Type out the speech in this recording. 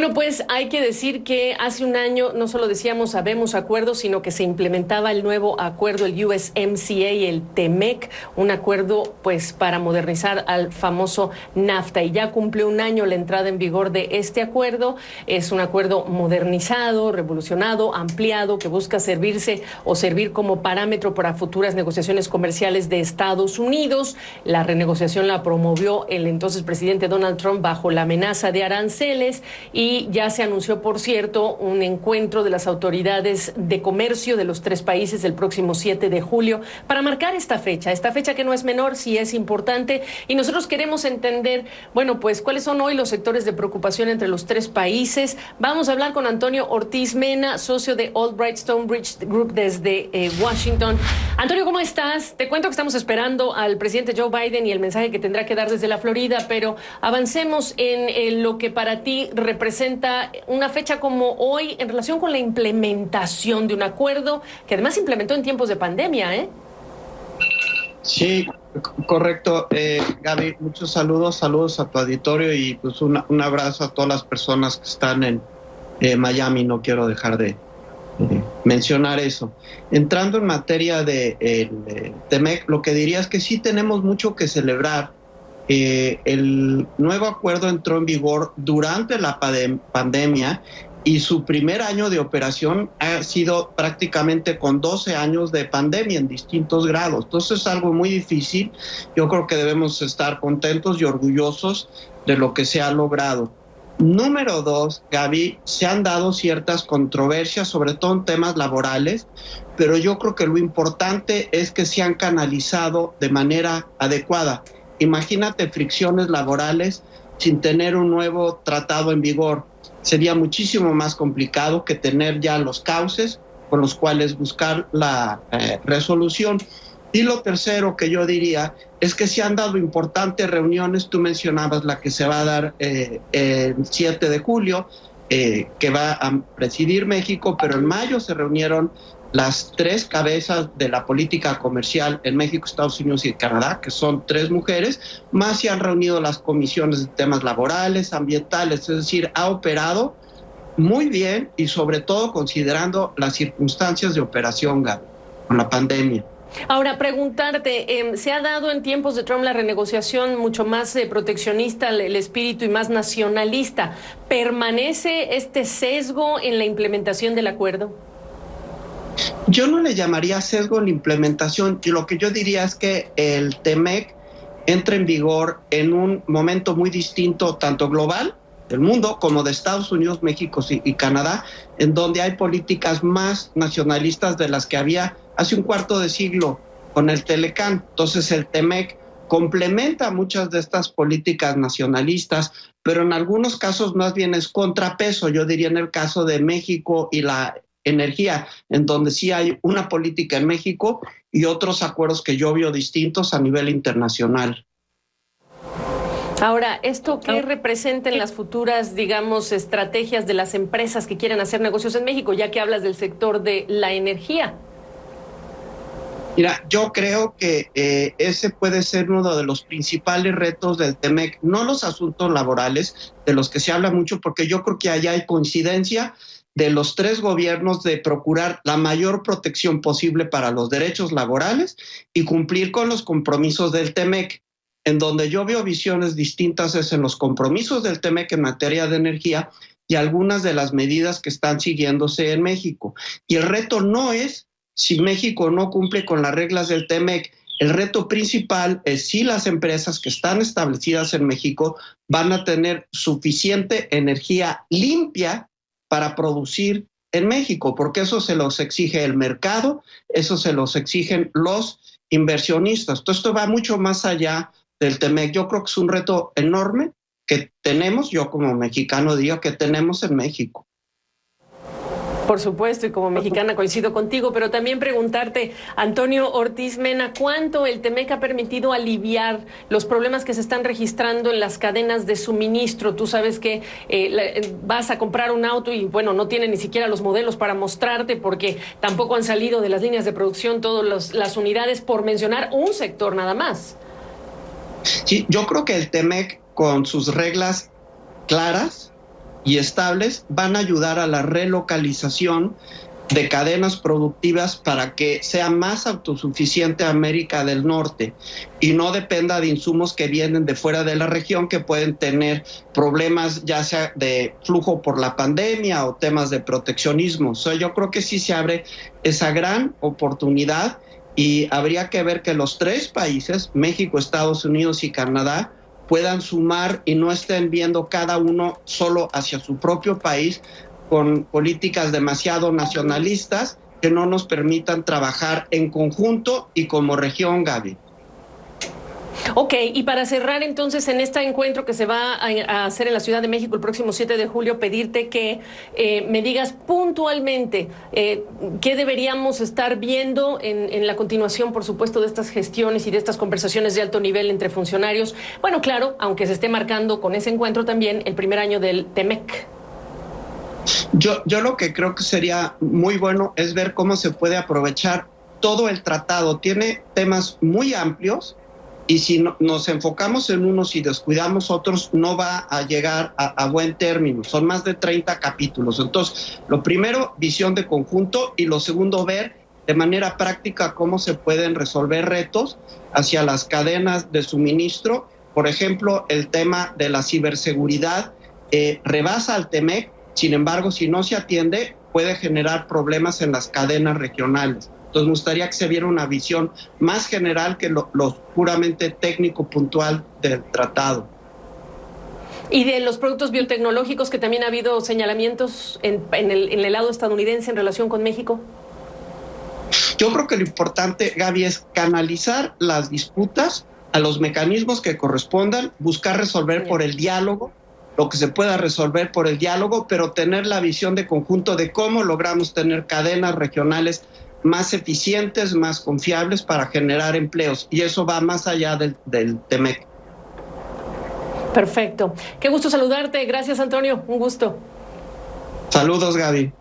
Bueno, pues hay que decir que hace un año no solo decíamos habemos acuerdos, sino que se implementaba el nuevo acuerdo, el USMCA, el TEMEC, un acuerdo pues para modernizar al famoso NAFTA. Y ya cumplió un año la entrada en vigor de este acuerdo. Es un acuerdo modernizado, revolucionado, ampliado, que busca servirse o servir como parámetro para futuras negociaciones comerciales de Estados Unidos. La renegociación la promovió el entonces presidente Donald Trump bajo la amenaza de aranceles. Y ya se anunció, por cierto, un encuentro de las autoridades de comercio de los tres países el próximo 7 de julio para marcar esta fecha que no es menor, sí es importante. Y nosotros queremos entender, bueno, pues cuáles son hoy los sectores de preocupación entre los tres países. Vamos a hablar con Antonio Ortiz Mena, socio de Albright Stonebridge Group desde Washington. Antonio, ¿cómo estás? Te cuento que estamos esperando al presidente Joe Biden y el mensaje que tendrá que dar desde la Florida, pero avancemos en lo que para ti representa una fecha como hoy en relación con la implementación de un acuerdo que además se implementó en tiempos de pandemia, ¿eh? Sí, correcto. Gaby, muchos saludos a tu auditorio y pues un abrazo a todas las personas que están en Miami. No quiero dejar de mencionar eso. Entrando en materia de TEMEC, lo que diría es que sí tenemos mucho que celebrar. El nuevo acuerdo entró en vigor durante la pandemia y su primer año de operación ha sido prácticamente con 12 años de pandemia en distintos grados. Entonces es algo muy difícil. Yo creo que debemos estar contentos y orgullosos de lo que se ha logrado. Número 2, Gaby, se han dado ciertas controversias, sobre todo en temas laborales, pero yo creo que lo importante es que se han canalizado de manera adecuada. Imagínate fricciones laborales sin tener un nuevo tratado en vigor. Sería muchísimo más complicado que tener ya los cauces con los cuales buscar la resolución. Y lo tercero que yo diría es que se han dado importantes reuniones. Tú mencionabas la que se va a dar el 7 de julio, que va a presidir México, pero en mayo se reunieron las tres cabezas de la política comercial en México, Estados Unidos y Canadá, que son 3 mujeres, más se han reunido las comisiones de temas laborales, ambientales, es decir, ha operado muy bien y sobre todo considerando las circunstancias de operación, Gaby, con la pandemia. Ahora, preguntarte, ¿se ha dado en tiempos de Trump la renegociación mucho más proteccionista, el espíritu y más nacionalista? ¿Permanece este sesgo en la implementación del acuerdo? Yo no le llamaría sesgo en la implementación, y lo que yo diría es que el TEMEC entra en vigor en un momento muy distinto, tanto global, del mundo, como de Estados Unidos, México y Canadá, en donde hay políticas más nacionalistas de las que había hace un cuarto de siglo con el Telecán. Entonces el TEMEC complementa muchas de estas políticas nacionalistas, pero en algunos casos más bien es contrapeso. Yo diría en el caso de México y la energía, en donde sí hay una política en México y otros acuerdos que yo veo distintos a nivel internacional. Ahora, ¿esto qué representa en las futuras, digamos, estrategias de las empresas que quieren hacer negocios en México, ya que hablas del sector de la energía? Mira, yo creo que ese puede ser uno de los principales retos del TEMEC, no los asuntos laborales, de los que se habla mucho, porque yo creo que allá hay coincidencia de los 3 gobiernos de procurar la mayor protección posible para los derechos laborales y cumplir con los compromisos del TEMEC. En donde yo veo visiones distintas es en los compromisos del TEMEC en materia de energía y algunas de las medidas que están siguiéndose en México. Y el reto no es si México no cumple con las reglas del TEMEC. El reto principal es si las empresas que están establecidas en México van a tener suficiente energía limpia para producir en México, porque eso se los exige el mercado, eso se los exigen los inversionistas. Entonces, esto va mucho más allá del TEMEC. Yo creo que es un reto enorme que tenemos, yo como mexicano digo que tenemos en México. Por supuesto, y como mexicana coincido contigo, pero también preguntarte, Antonio Ortiz Mena, ¿cuánto el TEMEC ha permitido aliviar los problemas que se están registrando en las cadenas de suministro? Tú sabes que vas a comprar un auto y, bueno, no tiene ni siquiera los modelos para mostrarte porque tampoco han salido de las líneas de producción todas las unidades, por mencionar un sector nada más. Sí, yo creo que el TEMEC, con sus reglas claras, y estables van a ayudar a la relocalización de cadenas productivas para que sea más autosuficiente América del Norte y no dependa de insumos que vienen de fuera de la región, que pueden tener problemas ya sea de flujo por la pandemia o temas de proteccionismo. Yo creo que sí se abre esa gran oportunidad y habría que ver que los tres países, México, Estados Unidos y Canadá, puedan sumar y no estén viendo cada uno solo hacia su propio país, con políticas demasiado nacionalistas que no nos permitan trabajar en conjunto y como región, Gaby. Ok, y para cerrar entonces en este encuentro que se va a hacer en la Ciudad de México el próximo 7 de julio, pedirte que me digas puntualmente qué deberíamos estar viendo en la continuación, por supuesto, de estas gestiones y de estas conversaciones de alto nivel entre funcionarios. Bueno, claro, aunque se esté marcando con ese encuentro también el primer año del TEMEC. Yo lo que creo que sería muy bueno es ver cómo se puede aprovechar todo el tratado. Tiene temas muy amplios y si nos enfocamos en unos y descuidamos otros, no va a llegar a buen término. Son más de 30 capítulos. Entonces, lo primero, visión de conjunto, y lo segundo, ver de manera práctica cómo se pueden resolver retos hacia las cadenas de suministro. Por ejemplo, el tema de la ciberseguridad rebasa al TEMEC. Sin embargo, si no se atiende, puede generar problemas en las cadenas regionales. Entonces, me gustaría que se viera una visión más general que lo puramente técnico puntual del tratado. Y de los productos biotecnológicos, que también ha habido señalamientos en el lado estadounidense en relación con México. Yo creo que lo importante, Gaby, es canalizar las disputas a los mecanismos que correspondan, buscar resolver por el diálogo lo que se pueda resolver por el diálogo, pero tener la visión de conjunto de cómo logramos tener cadenas regionales más eficientes, más confiables para generar empleos. Y eso va más allá del TEMEC. Perfecto. Qué gusto saludarte. Gracias, Antonio. Un gusto. Saludos, Gaby.